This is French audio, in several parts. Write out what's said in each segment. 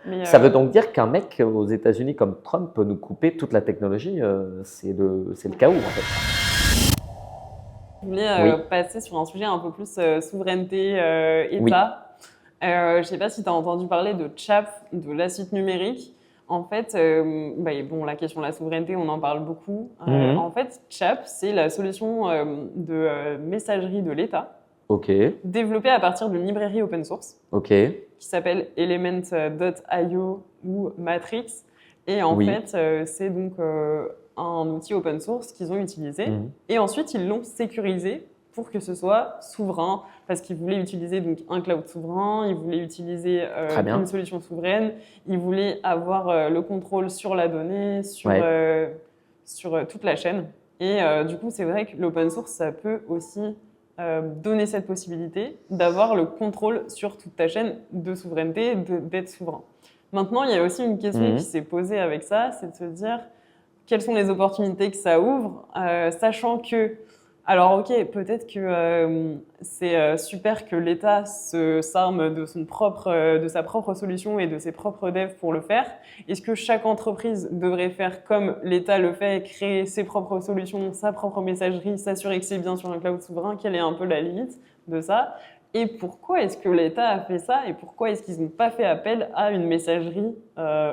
Mais, Ça veut donc dire qu'un mec aux États-Unis comme Trump peut nous couper toute la technologie. C'est le chaos en fait. je voulais Oui, passer sur un sujet un peu plus souveraineté, oui. État. Je ne sais pas si tu as entendu parler de CHAP, de la suite numérique. En fait, bon, la question de la souveraineté, on en parle beaucoup. En Mhm. fait, CHAP, c'est la solution de messagerie de l'État, Ok, développée à partir d'une librairie open source ok, qui s'appelle Element.io ou Matrix. Et en oui. fait, c'est donc un outil open source qu'ils ont utilisé. Mhm. Et ensuite, ils l'ont sécurisé pour que ce soit souverain, parce qu'ils voulaient utiliser donc un cloud souverain, ils voulaient utiliser Très une bien. solution souveraine, ils voulaient avoir le contrôle sur la donnée, Ouais. sur toute la chaîne. Et du coup, c'est vrai que l'open source, ça peut aussi donner cette possibilité d'avoir le contrôle sur toute ta chaîne de souveraineté, d'être souverain. Maintenant, il y a aussi une question qui Mhm. s'est posée avec ça, c'est de se dire quelles sont les opportunités que ça ouvre, sachant que, alors ok, peut-être que c'est super que l'État s'arme de sa propre solution et de ses propres devs pour le faire. Est-ce que chaque entreprise devrait faire comme l'État le fait, créer ses propres solutions, sa propre messagerie, s'assurer que c'est bien sur un cloud souverain? Quelle est un peu la limite de ça? Et pourquoi est-ce que l'État a fait ça et pourquoi est-ce qu'ils n'ont pas fait appel à une messagerie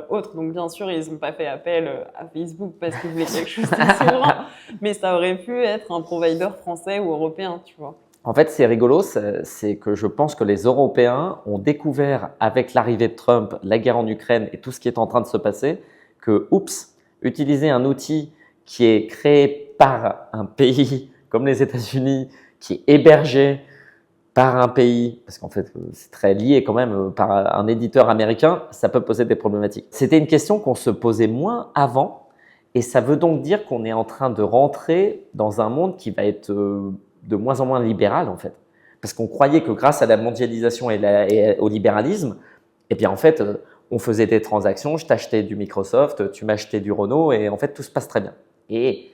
autre? Donc bien sûr, ils n'ont pas fait appel à Facebook parce qu'ils voulaient quelque chose de souverain, mais ça aurait pu être un provider français ou européen, tu vois. En fait, c'est rigolo, c'est que je pense que les Européens ont découvert avec l'arrivée de Trump, la guerre en Ukraine et tout ce qui est en train de se passer, que, oups, utiliser un outil qui est créé par un pays comme les États-Unis, qui est hébergé par un pays, parce qu'en fait, c'est très lié quand même, par un éditeur américain, ça peut poser des problématiques. C'était une question qu'on se posait moins avant, et ça veut donc dire qu'on est en train de rentrer dans un monde qui va être de moins en moins libéral, en fait. Parce qu'on croyait que grâce à la mondialisation et au libéralisme, eh bien, en fait, on faisait des transactions, je t'achetais du Microsoft, tu m'achetais du Renault, et en fait, tout se passe très bien. Et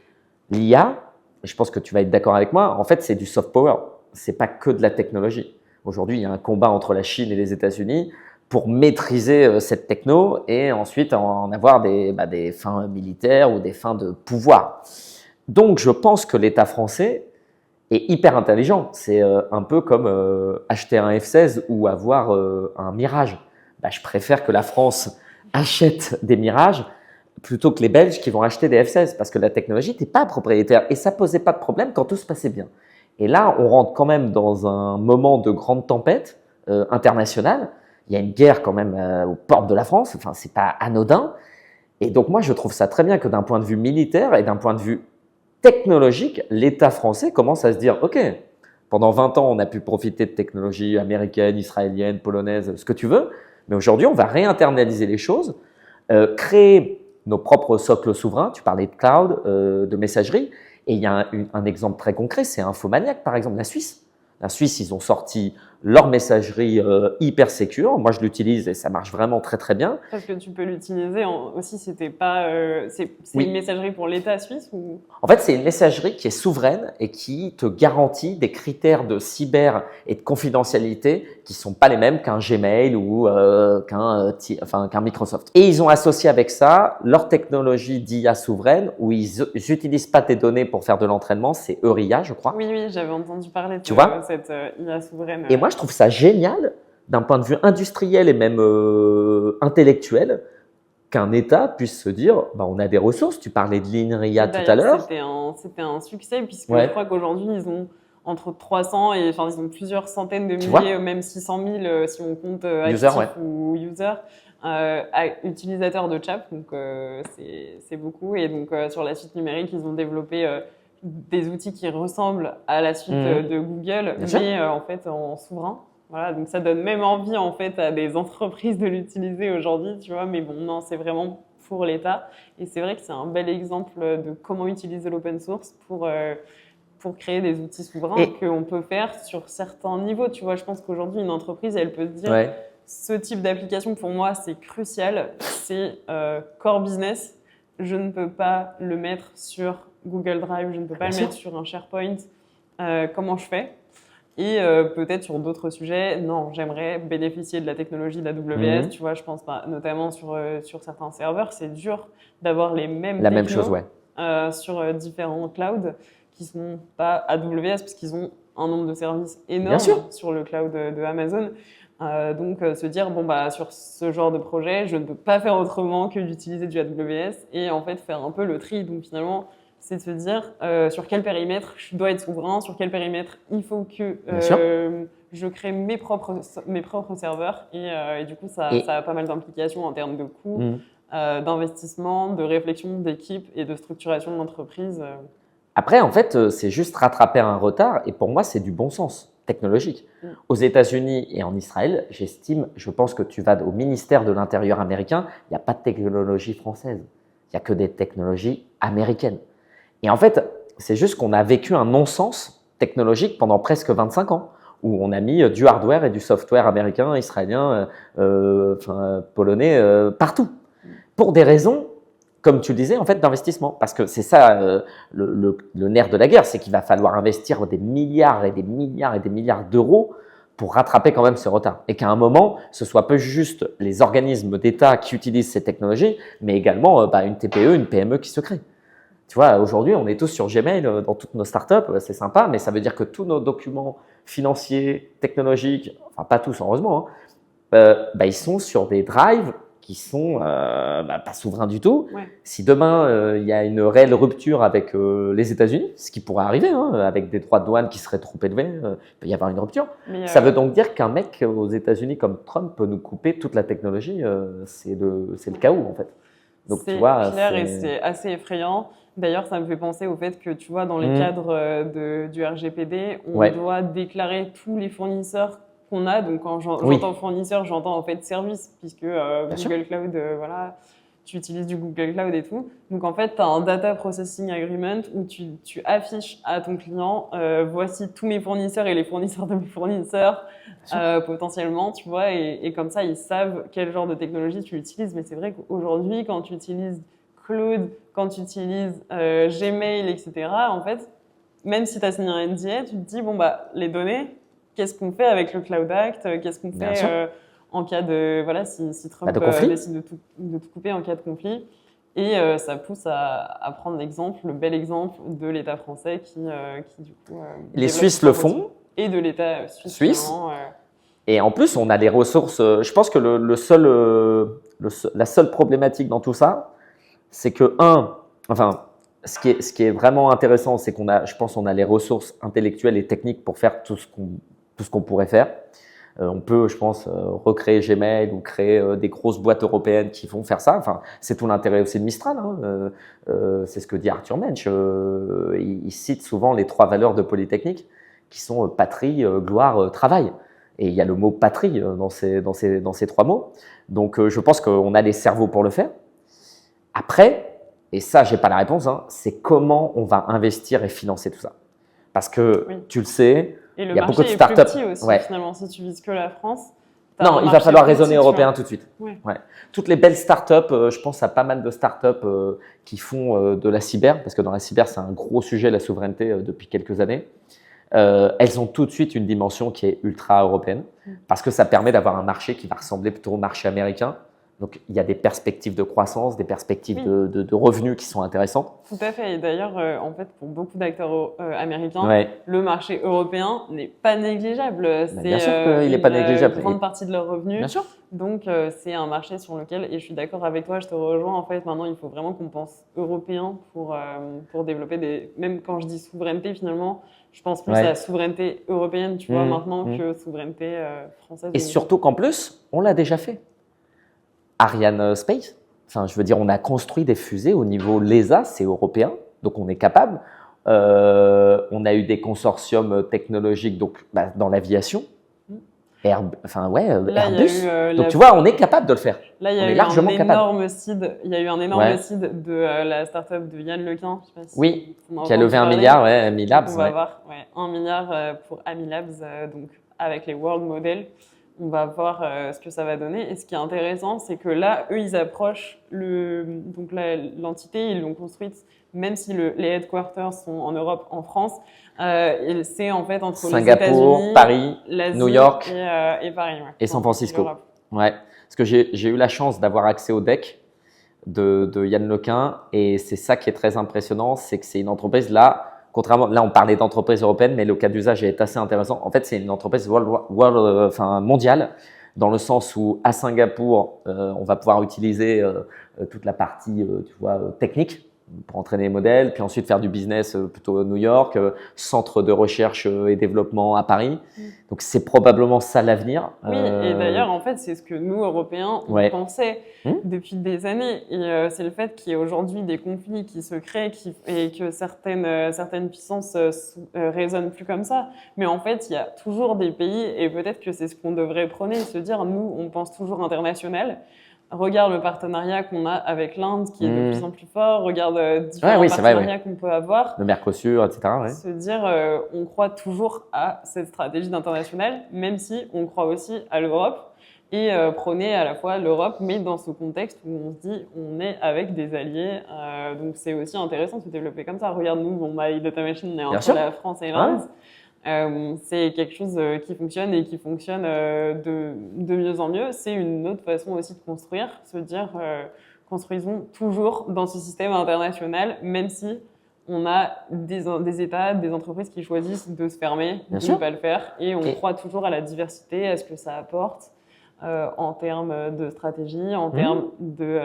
l'IA, je pense que tu vas être d'accord avec moi, en fait, c'est du soft power. C'est pas que de la technologie. Aujourd'hui, il y a un combat entre la Chine et les États-Unis pour maîtriser cette techno et ensuite en avoir des fins militaires ou des fins de pouvoir. Donc, je pense que l'État français est hyper intelligent. C'est un peu comme acheter un F-16 ou avoir un Mirage. Bah, je préfère que la France achète des Mirages plutôt que les Belges qui vont acheter des F-16 parce que la technologie n'est pas propriétaire et ça posait pas de problème quand tout se passait bien. Et là, on rentre quand même dans un moment de grande tempête internationale. Il y a une guerre quand même aux portes de la France. Enfin, c'est pas anodin. Et donc moi, je trouve ça très bien que d'un point de vue militaire et d'un point de vue technologique, l'État français commence à se dire, OK, pendant 20 ans, on a pu profiter de technologies américaines, israéliennes, polonaises, ce que tu veux, mais aujourd'hui, on va réinternaliser les choses, créer nos propres socles souverains, tu parlais de cloud, de messagerie, et il y a un exemple très concret, c'est Infomaniac, par exemple, la Suisse. La Suisse, ils ont sorti leur messagerie hyper sécure. Moi, je l'utilise et ça marche vraiment très, très bien. Parce que tu peux l'utiliser aussi, c'était pas, c'est une Oui, messagerie pour l'État suisse ou? en fait, c'est une messagerie qui est souveraine et qui te garantit des critères de cyber et de confidentialité qui ne sont pas les mêmes qu'un Gmail ou qu'un Microsoft. Et ils ont associé avec ça leur technologie d'IA souveraine où ils n'utilisent pas tes données pour faire de l'entraînement, c'est Euria, je crois. Oui, oui, j'avais entendu parler Tu de vois? cette IA souveraine. Et moi, je trouve ça génial d'un point de vue industriel et même intellectuel qu'un État puisse se dire, bah, on a des ressources. Tu parlais de l'INRIA Oui, tout à d'ailleurs, l'heure. c'était un succès puisque je Ouais, crois qu'aujourd'hui, ils ont entre 300 et enfin, ils ont plusieurs centaines de tu milliers, vois? même 600 000 si on compte User, ouais. actifs ou users, utilisateurs de chat. Donc, c'est beaucoup. Et donc, sur la suite numérique, ils ont développé des outils qui ressemblent à la suite Mhm. de Google, Bien sûr. mais en fait en souverain. Voilà, donc ça donne même envie en fait à des entreprises de l'utiliser aujourd'hui, tu vois. Mais bon, non, c'est vraiment pour l'État. Et c'est vrai que c'est un bel exemple de comment utiliser l'open source pour créer des outils souverains Et qu'on peut faire sur certains niveaux. Tu vois, je pense qu'aujourd'hui, une entreprise, elle peut se dire, ouais, ce type d'application, pour moi, c'est crucial, c'est core business. Je ne peux pas le mettre sur Google Drive, je ne peux pas bien le sûr. mettre sur un SharePoint. Comment je fais? Et peut-être sur d'autres sujets, non, j'aimerais bénéficier de la technologie de AWS. Tu vois, je pense notamment sur certains serveurs, c'est dur d'avoir les mêmes La même chose, ouais. sur différents clouds qui sont pas AWS parce qu'ils ont un nombre de services Bien énorme sûr. sur le cloud de Amazon. Donc se dire bon bah sur ce genre de projet, je ne peux pas faire autrement que d'utiliser du AWS et en fait faire un peu le tri. Donc finalement, c'est de se dire sur quel périmètre je dois être souverain, sur quel périmètre il faut que Bien sûr. je crée mes propres serveurs et du coup ça a pas mal d'implications en termes de coûts, d'investissement, de réflexion d'équipe et de structuration de l'entreprise. Après, en fait, c'est juste rattraper un retard et pour moi, c'est du bon sens technologique. Aux États-Unis et en Israël, je pense que tu vas au ministère de l'Intérieur américain, il n'y a pas de technologie française. Il n'y a que des technologies américaines. Et en fait, c'est juste qu'on a vécu un non-sens technologique pendant presque 25 ans, où on a mis du hardware et du software américain, israélien, polonais, partout. Pour des raisons, comme tu le disais, en fait, d'investissement. Parce que c'est ça le nerf de la guerre, c'est qu'il va falloir investir des milliards et des milliards et des milliards d'euros pour rattraper quand même ce retard. Et qu'à un moment, ce soit pas juste les organismes d'État qui utilisent ces technologies, mais également une TPE, une PME qui se crée. Tu vois, aujourd'hui, on est tous sur Gmail dans toutes nos startups, c'est sympa, mais ça veut dire que tous nos documents financiers, technologiques, enfin pas tous heureusement, ils sont sur des drives qui sont pas souverains du tout. Ouais. Si demain, il y a une réelle rupture avec les États-Unis, ce qui pourrait arriver, avec des droits de douane qui seraient trop élevés, il peut y avoir une rupture. Ça veut donc dire qu'un mec aux États-Unis comme Trump peut nous couper toute la technologie, c'est le chaos en fait. Donc, c'est clair et c'est assez effrayant. D'ailleurs, ça me fait penser au fait que, tu vois, dans les cadres du RGPD, on doit déclarer tous les fournisseurs qu'on a. Donc, quand j'entends fournisseur, j'entends en fait service, puisque Google Cloud, voilà, tu utilises du Google Cloud et tout. Donc, en fait, tu as un Data Processing Agreement où tu affiches à ton client, voici tous mes fournisseurs et les fournisseurs de mes fournisseurs, potentiellement, tu vois, et comme ça, ils savent quel genre de technologie tu utilises. Mais c'est vrai qu'aujourd'hui, quand tu utilises Claude, quand tu utilises Gmail, etc., en fait, même si tu as signé un NDA, tu te dis, bon, bah, les données, qu'est-ce qu'on fait avec le Cloud Act? Qu'est-ce qu'on fait en cas de, voilà, si Trump décide de tout couper en cas de conflit? Et ça pousse à prendre l'exemple, le bel exemple de l'État français qui du coup… les Suisses le font. Et de l'État suisse. Et en plus, on a des ressources. Je pense que la seule problématique dans tout ça, c'est que, ce qui est vraiment intéressant, c'est je pense qu'on a les ressources intellectuelles et techniques pour faire tout ce qu'on pourrait faire. On peut, je pense, recréer Gmail ou créer des grosses boîtes européennes qui vont faire ça. Enfin, c'est tout l'intérêt aussi de Mistral. C'est ce que dit Arthur Mensch. Il cite souvent les 3 valeurs de Polytechnique qui sont patrie, gloire, travail. Et il y a le mot patrie dans ces 3 mots. Donc, je pense qu'on a les cerveaux pour le faire. Après, et ça, j'ai pas la réponse, c'est comment on va investir et financer tout ça. Parce que tu le sais, il y a beaucoup de startups. Et le marché est plus petit aussi, finalement, si tu vises que la France. Non, il va falloir raisonner européen tout de suite. Ouais. Toutes les belles startups, je pense à pas mal de startups qui font de la cyber, parce que dans la cyber, c'est un gros sujet, la souveraineté, depuis quelques années. Elles ont tout de suite une dimension qui est ultra européenne, parce que ça permet d'avoir un marché qui va ressembler plutôt au marché américain. Donc, il y a des perspectives de croissance, des perspectives de revenus qui sont intéressantes. Tout à fait. Et d'ailleurs, en fait, pour beaucoup d'acteurs américains, le marché européen n'est pas négligeable. Bien sûr qu'il n'est pas négligeable. C'est une grande partie de leurs revenus. Bien sûr. Donc, c'est un marché sur lequel, et je suis d'accord avec toi, je te rejoins, en fait, maintenant, il faut vraiment qu'on pense européen pour développer même quand je dis souveraineté, finalement, je pense plus à la souveraineté européenne, tu vois, maintenant, que souveraineté française. Et surtout qu'en plus, on l'a déjà fait. Ariane Space, je veux dire, on a construit des fusées au niveau LESA, c'est européen, donc on est capable. On a eu des consortiums technologiques dans l'aviation. Airbus. Donc tu vois, on est capable de le faire. Là, il y a eu un énorme seed. Il y a eu un énorme seed de la startup de Yann Lequin. Je sais pas si qui a levé 1 milliard, Amilabs. On va avoir 1 milliard pour Amilabs, donc avec les World Models. On va voir ce que ça va donner. Et ce qui est intéressant, c'est que là, eux, ils approchent donc l'entité, ils l'ont construite, même si les headquarters sont en Europe, en France. Et c'est en fait entre les Singapour, États-Unis, Paris, l'Asie New York et Paris. Ouais. et San Francisco. L'Europe. Ouais, parce que j'ai eu la chance d'avoir accès au deck de Yann Lequin et c'est ça qui est très impressionnant, c'est que c'est une entreprise là, contrairement, là on parlait d'entreprise européenne, mais le cas d'usage est assez intéressant. En fait, c'est une entreprise mondiale, dans le sens où à Singapour, on va pouvoir utiliser toute la partie tu vois, technique pour entraîner les modèles, puis ensuite faire du business plutôt à New York, centre de recherche et développement à Paris. Donc c'est probablement ça l'avenir. Oui, et d'ailleurs, en fait, c'est ce que nous, Européens, on pensait depuis des années. Et c'est le fait qu'il y ait aujourd'hui des conflits qui se créent et que certaines puissances raisonnent plus comme ça. Mais en fait, il y a toujours des pays, et peut-être que c'est ce qu'on devrait prôner, se dire, nous, on pense toujours international. Regarde le partenariat qu'on a avec l'Inde qui est de plus en plus fort. Regarde différents partenariats qu'on peut avoir. Le Mercosur, etc. Ouais. Se dire, on croit toujours à cette stratégie d'international, même si on croit aussi à l'Europe et prôner à la fois l'Europe, mais dans ce contexte où on se dit, on est avec des alliés. Donc c'est aussi intéressant de se développer comme ça. Regarde nous, Data Machine, on est entre la France et l'Inde. C'est quelque chose qui fonctionne et qui fonctionne de mieux en mieux. C'est une autre façon aussi de construire, se dire construisons toujours dans ce système international, même si on a des États, des entreprises qui choisissent de se fermer, de ne pas le faire, et on croit toujours à la diversité, à ce que ça apporte en termes de stratégie, en termes de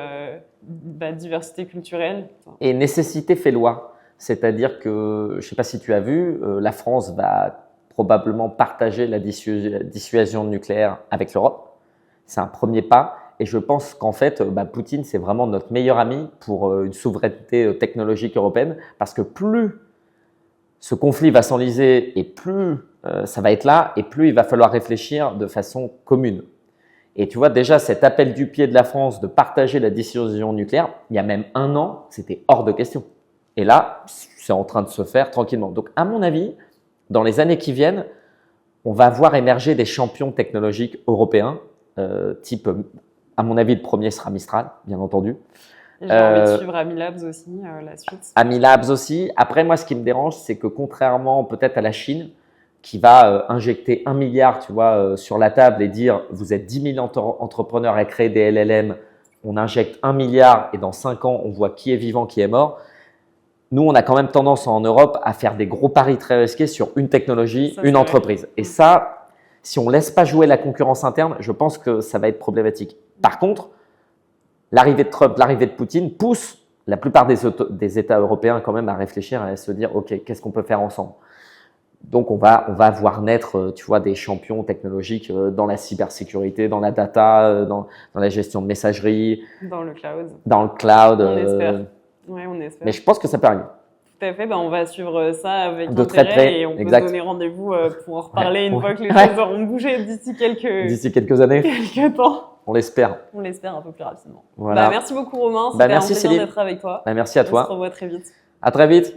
diversité culturelle. Et nécessité fait loi. C'est-à-dire que, je ne sais pas si tu as vu, la France va probablement partager la dissuasion nucléaire avec l'Europe. C'est un premier pas. Et je pense qu'en fait, Poutine, c'est vraiment notre meilleur ami pour une souveraineté technologique européenne. Parce que plus ce conflit va s'enliser et plus ça va être là, et plus il va falloir réfléchir de façon commune. Et tu vois, déjà, cet appel du pied de la France de partager la dissuasion nucléaire, il y a même 1 an, c'était hors de question. Et là, c'est en train de se faire tranquillement. Donc, à mon avis, dans les années qui viennent, on va voir émerger des champions technologiques européens, type, à mon avis, le premier sera Mistral, bien entendu. J'ai envie de suivre Amilabs aussi, la suite. Amilabs aussi. Après, moi, ce qui me dérange, c'est que contrairement peut-être à la Chine, qui va injecter 1 milliard, tu vois, sur la table et dire, vous êtes 10 000 entrepreneurs à créer des LLM, on injecte 1 milliard et dans 5 ans, on voit qui est vivant, qui est mort. Nous, on a quand même tendance en Europe à faire des gros paris très risqués sur une technologie, une entreprise. Et ça, si on ne laisse pas jouer la concurrence interne, je pense que ça va être problématique. Par contre, l'arrivée de Trump, l'arrivée de Poutine pousse la plupart des États européens quand même à réfléchir, à se dire, OK, qu'est-ce qu'on peut faire ensemble? Donc, on va voir naître, tu vois, des champions technologiques dans la cybersécurité, dans la data, dans la gestion de messagerie. Dans le cloud. Dans le cloud. On espère. Ouais, on espère. Mais je pense que ça peut arriver. Tout à fait, on va suivre ça avec de très près et on peut se donner rendez-vous pour en reparler une fois que les choses auront bougé d'ici quelques années. Quelques temps. On l'espère. On l'espère un peu plus rapidement. Voilà. Merci beaucoup Romain, c'était un plaisir d'être avec toi. Merci à toi. On se revoit très vite. À très vite.